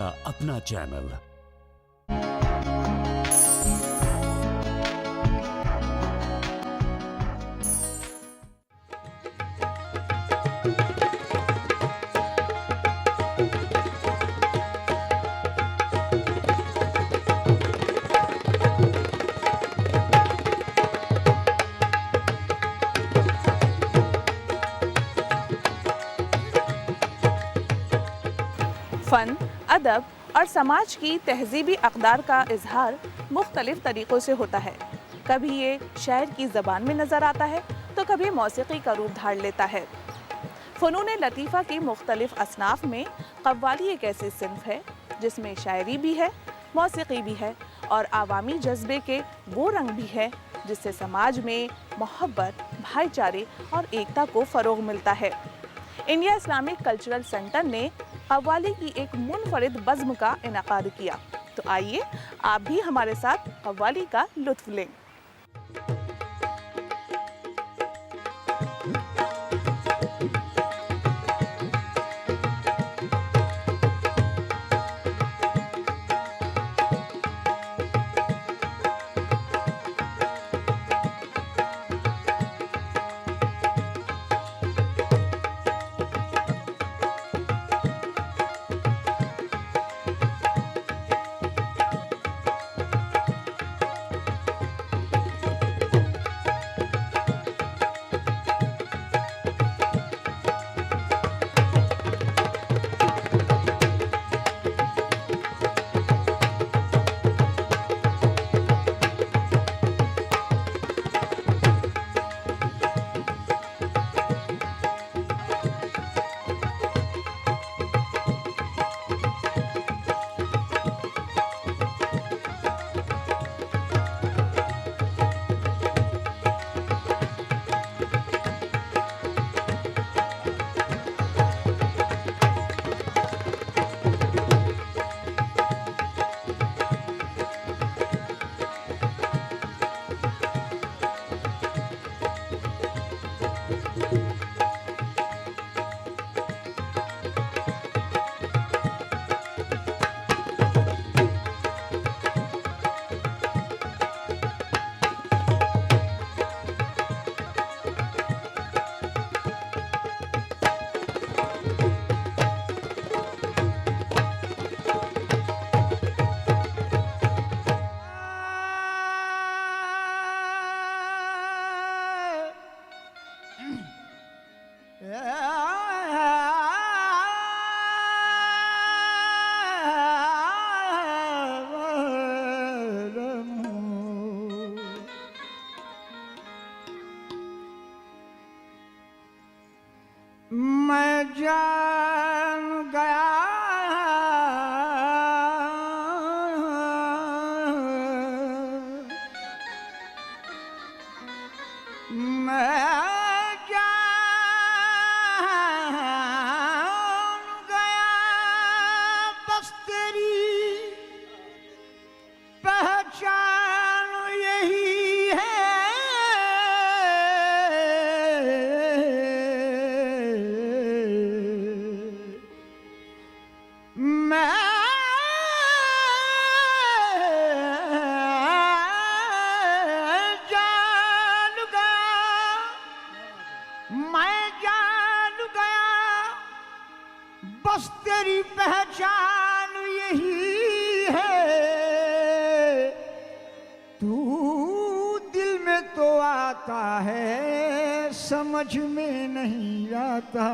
अपना चैनल। फ़न, अदब और समाज की तहज़ीबी अक़दार का इजहार मुख्तलिफ तरीक़ों से होता है। कभी ये शायर की ज़बान में नज़र आता है तो कभी मौसीक़ी का रूप धार लेता है। फ़नून लतीफ़ा की मुख्तलिफ असनाफ़ में कव्वाली एक ऐसी सिन्फ़ है जिसमें शायरी भी है, मौसीक़ी भी है और आवामी जज्बे के वो रंग भी है जिससे समाज में मोहब्बत, भाईचारे और एकता को फ़रोग़ मिलता है। इंडिया इस्लामिक कल्चरल सेंटर ने कव्वाली की एक मुनफरिद बज़्म का इनेकाद किया। तो आइए आप भी हमारे साथ कव्वाली का लुत्फ़ लें। मैं जान गया मैं जान गया बस तेरी पहचान यही है। मैं जान गया बस तेरी पहचान यही है। तू दिल में तो आता है समझ में नहीं आता।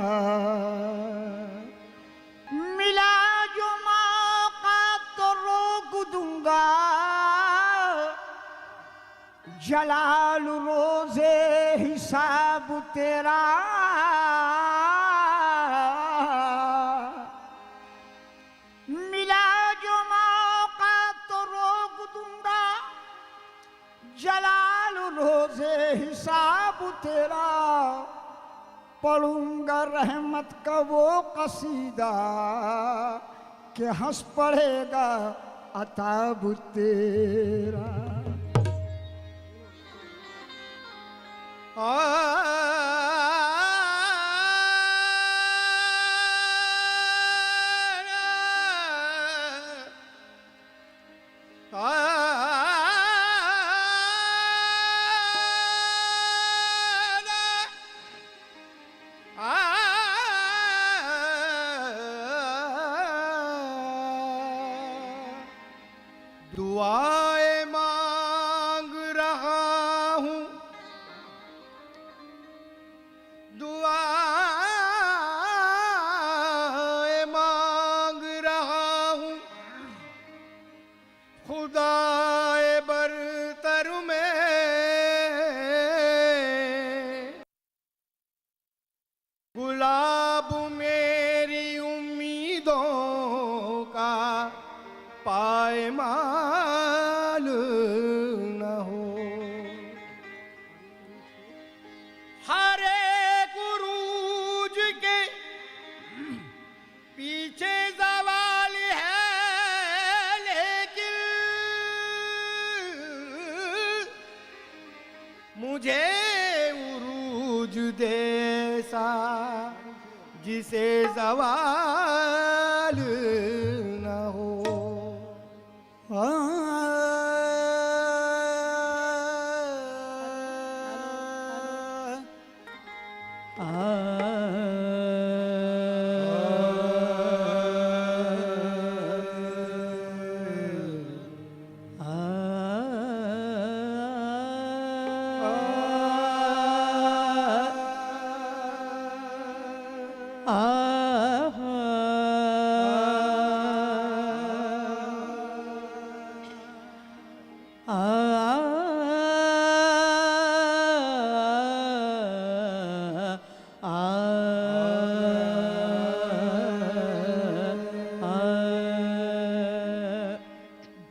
मिला जो मौका तो रोक दूंगा जलाल रोज़े हिसाब तेरा। मिला जो मौका तो रोक दूंगा जलाल रोज़े हिसाब तेरा। पढ़ूंगा रहमत का वो कसीदा कि हंस पड़ेगा अताब तेरा। दुआएं मांग रहा हूँ, दुआएं मांग रहा हूँ, खुदाए बरतर में गुलाब मेरी उम्मीदों का पायमाल न हो। हर एक उरूज के पीछे ज़वाल है, लेकिन मुझे उरूज जैसा जिसे ज़वाल न हो।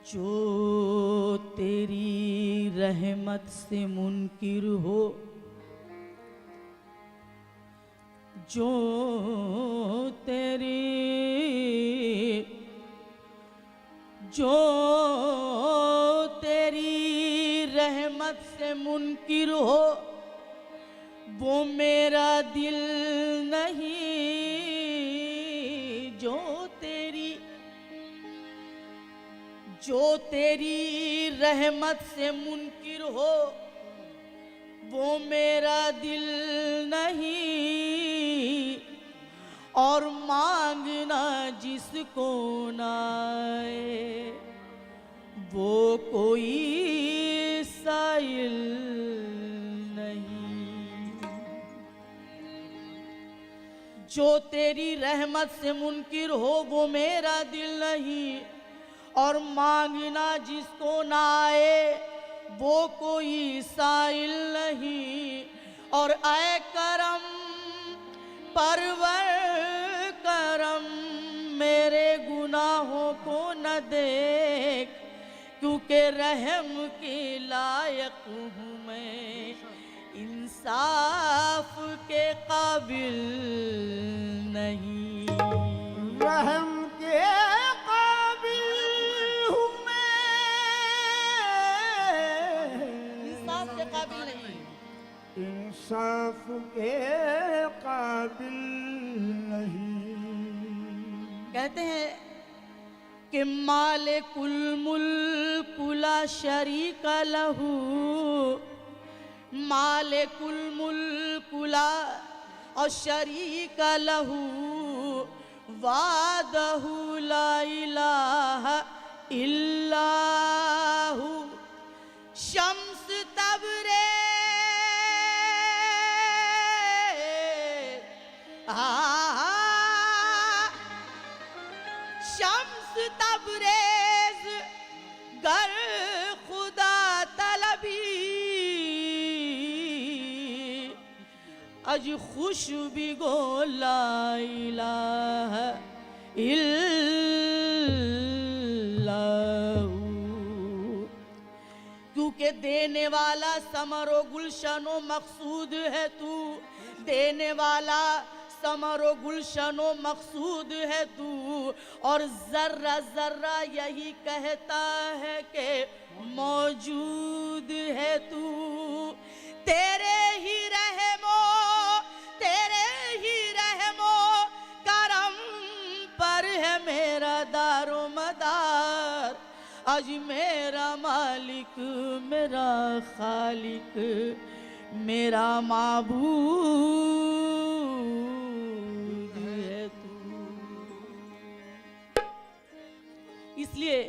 जो तेरी रहमत से मुनकिर हो, जो तेरी रहमत से मुनकिर हो, वो मेरा दिल नहीं। जो तेरी रहमत से मुनकिर हो, वो मेरा दिल नहीं। और मांगना जिसको ना आए, वो कोई साइल नहीं। जो तेरी रहमत से मुनकिर हो, वो मेरा दिल नहीं। और मांगना जिसको ना आए, वो कोई साइल नहीं। और ऐ करम परवर करम, मेरे गुनाहों को न देख, क्योंकि रहम के लायक हूँ मैं, इंसाफ के काबिल नहीं। रहम के काबिल हूँ मैं, इंसाफ के काबिल नहीं। इंसाफ के काबिल नहीं। कहते हैं कि माले कुल मुल्क ला शरीक लहू, माले कुल मुल्क ला और शरीक लहू, वादहू ला इलाहा इल्लाहू। शम्स तबरेज़, शम्स तबरेज़ गर खुदा तलबी, अज खुश भी गो ला इलाहा इल्लाहू। क्योंकि देने वाला समरो गुलशनो मकसूद है तू, देने वाला समरो गुलशनो मकसूद है तू। और जर्रा जर्रा यही कहता है कि मौजूद है तू। तेरे ही रहमो करम पर है मेरा दारो मदार। आज मेरा मालिक, मेरा खालिक, मेरा माबूद है तू। इसलिए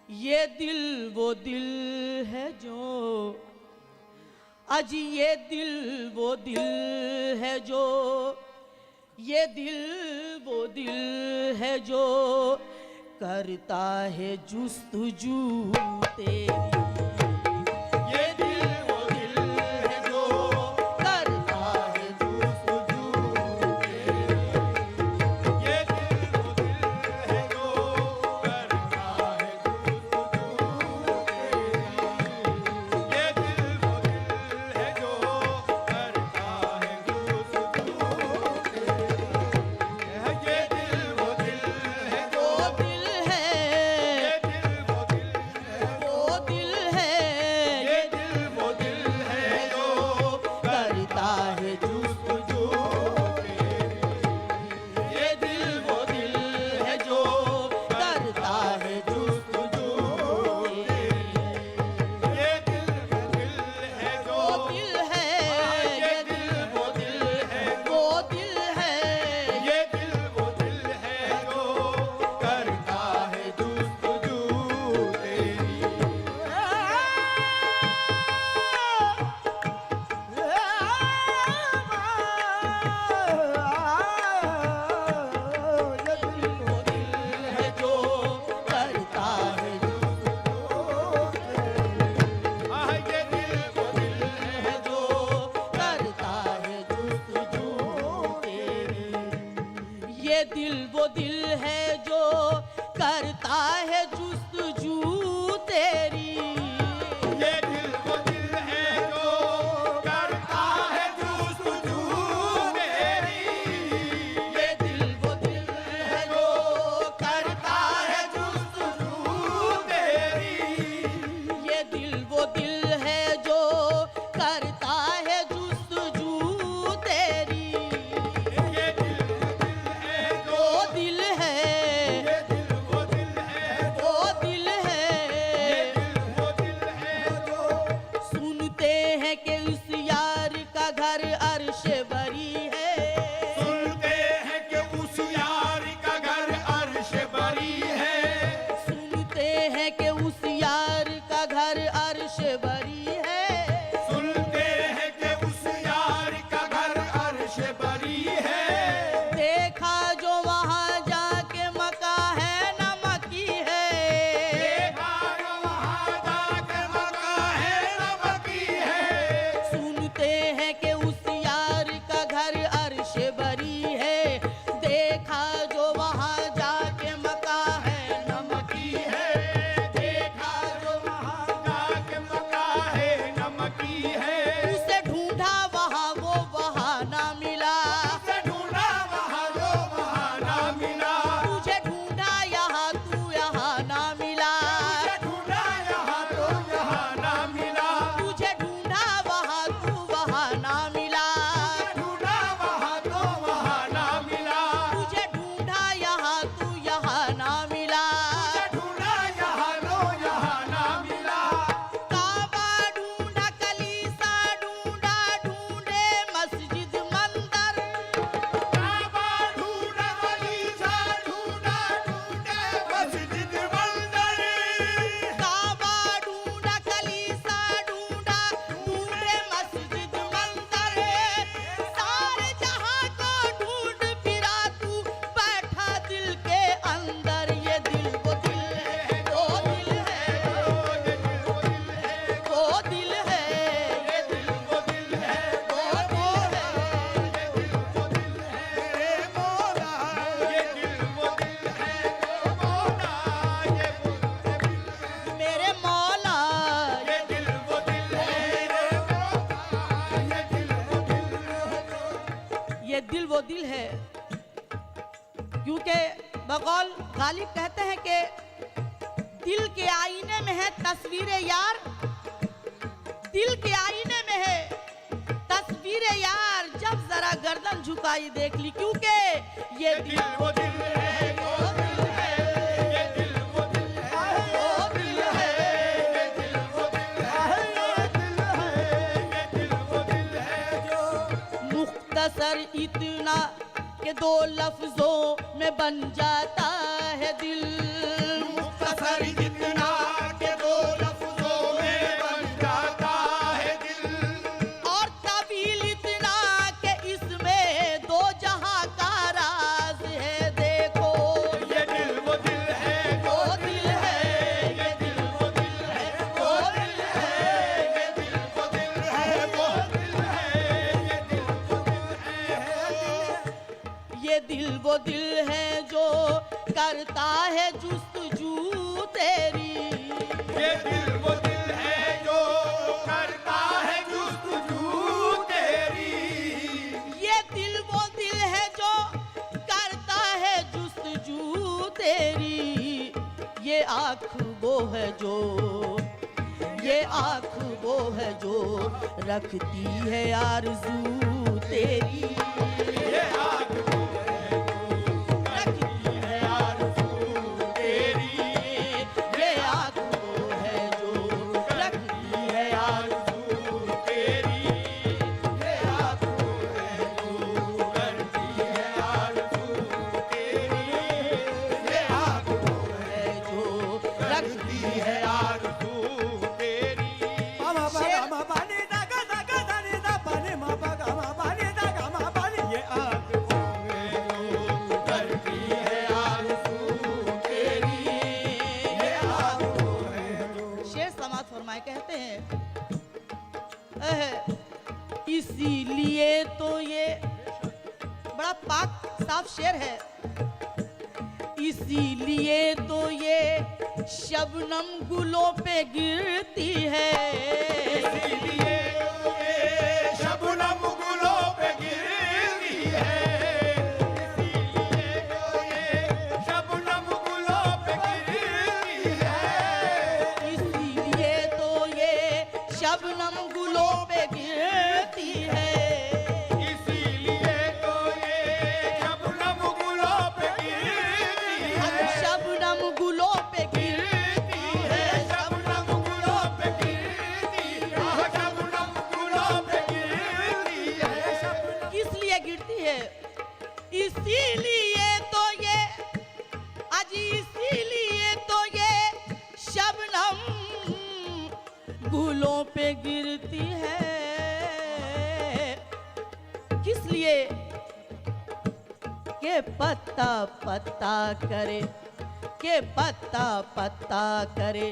ये दिल वो दिल है जो, अजी ये दिल वो दिल है जो, ये दिल वो दिल है जो करता है जुस्तजू तेरी। ये दिल वो दिल है जो करता है जुस्तजू तेरी। ये दिल वो दिल है जो करता है जुस्तजू तेरी। ये दिल वो दिल है जो करता है जुस्तजू तेरी। ये दिल वो दिल है जो दिल है, ये दिल वो दिल है, वो दिल है, ये दिल वो दिल है जो करता है जुस्तजू तेरी। ये दिल वो दिल है जो करता है जुस्तजू तेरी। ये दिल वो दिल है जो दिल है, ये दिल वो दिल है, वो दिल है, ये दिल वो दिल है जो करता है जुस्तजू तेरी। ये दिल वो दिल है जो करता है जुस्तजू तेरी। ये दिल वो दिल है जो करता है जुस्तजू तेरी। ये दिल वो दिल है जो करता है जुस्तजू तेरी। ये दिल वो दिल है जो करता है जुस्तजू तेरी। ये दिल वो दिल है जो करता है जुस्तजू तेरी। ये दिल वो दिल है जो करता है जुस्तजू तेरी। ये दिल वो दिल है, ये दिल वो दिल है, वो दिल है, ये दिल वो दिल है जो सुनते हैं कि उस यार का घर अर्श बरी है। सुनते हैं कि उस यार का घर अर्श बरी है। सुनते हैं कि उस यार का घर अर्श बरी है। सुनते हैं कि उस यार का घर अर्श बरी है। देखा जो वहाँ जाके मका है नमकी है। देखा जो वहाँ जाके मका है नमकी है। सुनते हैं कि उस यार का घर अर्श बरी है। देखा जो वहाँ जाके मका है नमकी है। देखा जो वहाँ जाके मका है नमकी है। उसे ढूंढा वहाँ वो वहाँ ना मिला। उसे ढूंढा वहाँ वो वहाँ ना मिला। तुझे ढूंढा यहाँ तू यहाँ ना मिला। तुझे ढूंढा यहाँ तो यहाँ ना मिला। तुझे ढूंढा वहाँ तू वहाँ ना मिला। ढूंढा वहाँ तो वहाँ ना मिला। तुझे ढूंढा यहाँ तू यहाँ ना मिला। ढूंढा यहाँ तो यहाँ ना मिला। काबा ढूंढा कलीसा ढूंढा ढूंढे मस्जिद मंदिर। काबा ढूंढा कलीसा ढूंढा ढूंढे मस्जिद मंदिर। काबा ढूंढा कलीसा ढूंढा ढूंढे मस्जिद मंदिर। सारे जहां को ढूंढ फिरा तू बैठा दिल के अंदर। ये दिल वो दिल है, वो दिल है, वो दिल है, ये दिल वो दिल है, वो दिल है, ये दिल वो दिल है, रे मौला। ये दिल वो दिल है, मौला। ये मेरे मौला। ये दिल वो दिल है, रे मौला। ये दिल वो दिल है। ये दिल वो दिल है क्योंकि बकौल गालिब कहते हैं कि दिल के आईने में है तस्वीर यार। दिल के आईने में है तस्वीर यार। जब जरा गर्दन झुकाई देख ली क्योंकि ये दिल वो दिल है, वो दिल है, ये दिल वो दिल है, वो दिल है, ये दिल वो दिल है, ये दिल है, ये दिल वो दिल है जो मुख्तसर इतना के दो लफ्जों में बन जाता है दिल। मुख्तसर इतना करता है जुस्तजू तेरी। ये दिल वो दिल है जो करता है जुस्तजू तेरी। ये दिल वो दिल है जो करता है जुस्तजू तेरी। ये आँख वो है जो, ये आँख वो है जो रखती है आरज़ू तेरी। ये आँख वो है जो रखती है आरज़ू तेरी। ये आँख वो है जो रखती है आरज़ू तेरी। ये आँख वो है जो करती है आरज़ू तेरी। ये आँख वो है जो रखती है आरज़ू तेरी। ये आँख वो है जो करती है आरज़ू तेरी। ये आँख वो है जो। शेर समाज फरमाए कहते हैं इसीलिए तो ये बड़ा पाक साफ शेर है। इसीलिए तो ये शबनम गुलों पे गिरती है। इसीलिए तो ये शबनम गुलों पे गिरती है। इसीलिए तो ये शबनम गुलों पे गिरती है। इसीलिए तो ये शबनम गुलों पे गिरती है। इसीलिए तो ये शबनम गुलों पे गिरती है। शबनम गुलों पे गिरती है। शबनम गुलों पे गिरती है। शबनम गुलों पे गिरती है। किस लिए गिरती है? इसीलिए तो ये अजी इसीलिए तो ये शबनम गुलों पे गिरती है। किस लिए? के पत्ता पत्ता करे, के पत्ता पत्ता करे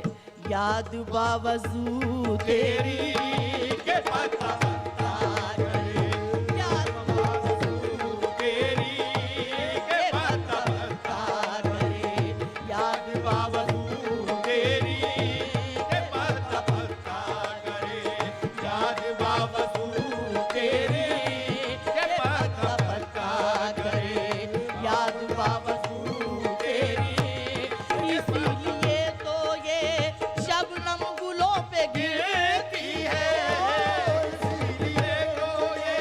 याद बावजू तेरी। के पत्ता पत्ता करे याद बावजू तेरी। के पत्ता पत्ता करे याद बावजू तेरी। के पत्ता पत्ता करे याद बावजू तेरी। के पत्ता पत्ता करे याद बावजू तेरी। इसीलिए तो ये शबनम गुलों पे गिरती है। इसीलिए तो ये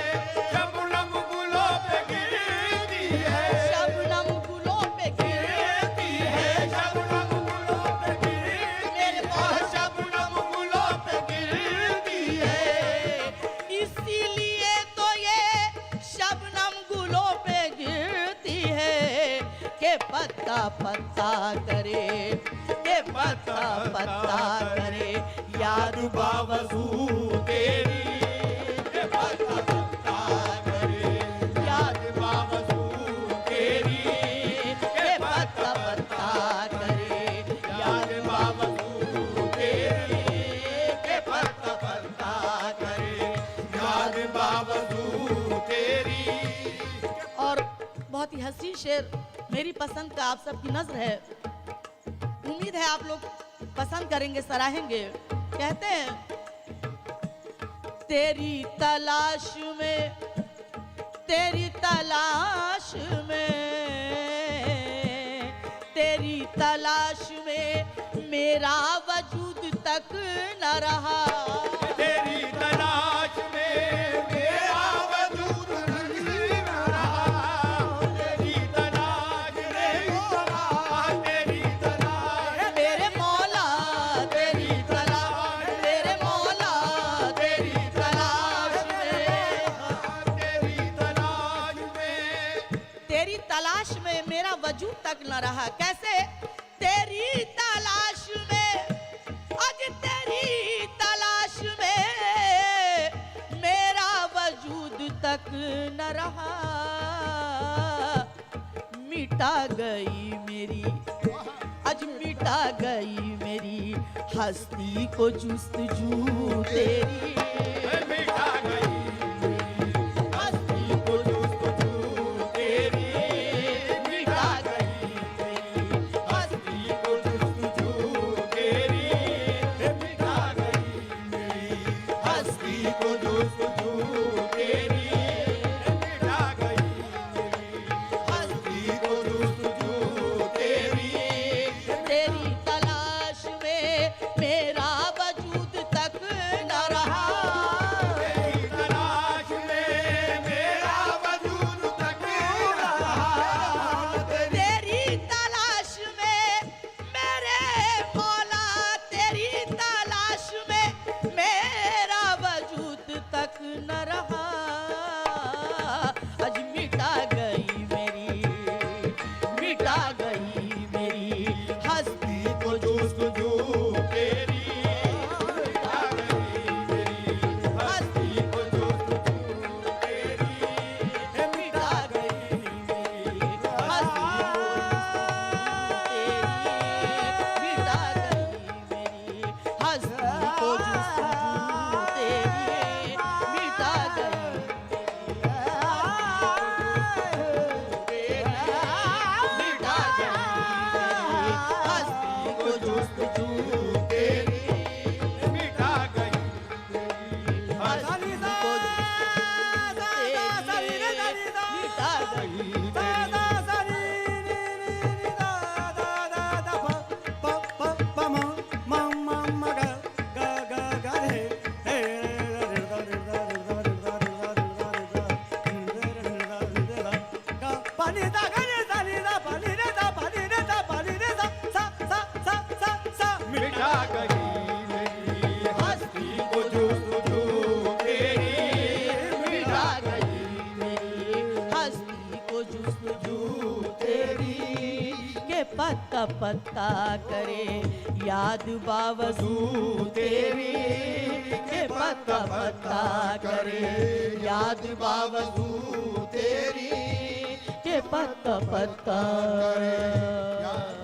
शबनम गुलों पे गिरती है। शबनम गुलों पे गिरती है। शबनम गुलों पे गिरती मेरे है। शबनम गुलों पे गिरती है। इसीलिए तो ये शबनम गुलों पे गिरती है। के पत्ता पत्ता करे, के पत्ता पत्ता करे याद बावजू तेरी। के पत्ता पत्ता करे याद बावजू तेरी। के पत्ता पत्ता करे याद बावजू तेरी। के पत्ता पत्ता करे याद बावजू तेरी। और बहुत ही हसीन शेर मेरी पसंद का आप सबकी नज़र है। उम्मीद है आप लोग पसंद करेंगे, सराहेंगे। कहते हैं तेरी तलाश में, तेरी तलाश में, तेरी तलाश में मेरा वजूद तक न रहा। तेरी तलाश में मेरा वजूद नहीं रहा। तेरी तलाश में तेरी तलाश मेरे मौला तेरी तलाश, मेरे मौला तेरी तलाश में, तेरी तलाश में तेरी तलाश में मेरा वजूद तक न रहा। कैसे? तेरी तलाश में, आज तेरी तलाश में मेरा वजूद तक न रहा। मिटा गई मेरी, आज मिटा गई मेरी हस्ती को जुस्तजू तेरी। मिटा गई हस्ती को जुस्तजू तेरी। मिटा गई पत्ता पत्ता करे याद बावजूद तेरी के पत्ता पत्ता करे याद बावजूद तेरी के पत्ता पत्ता करे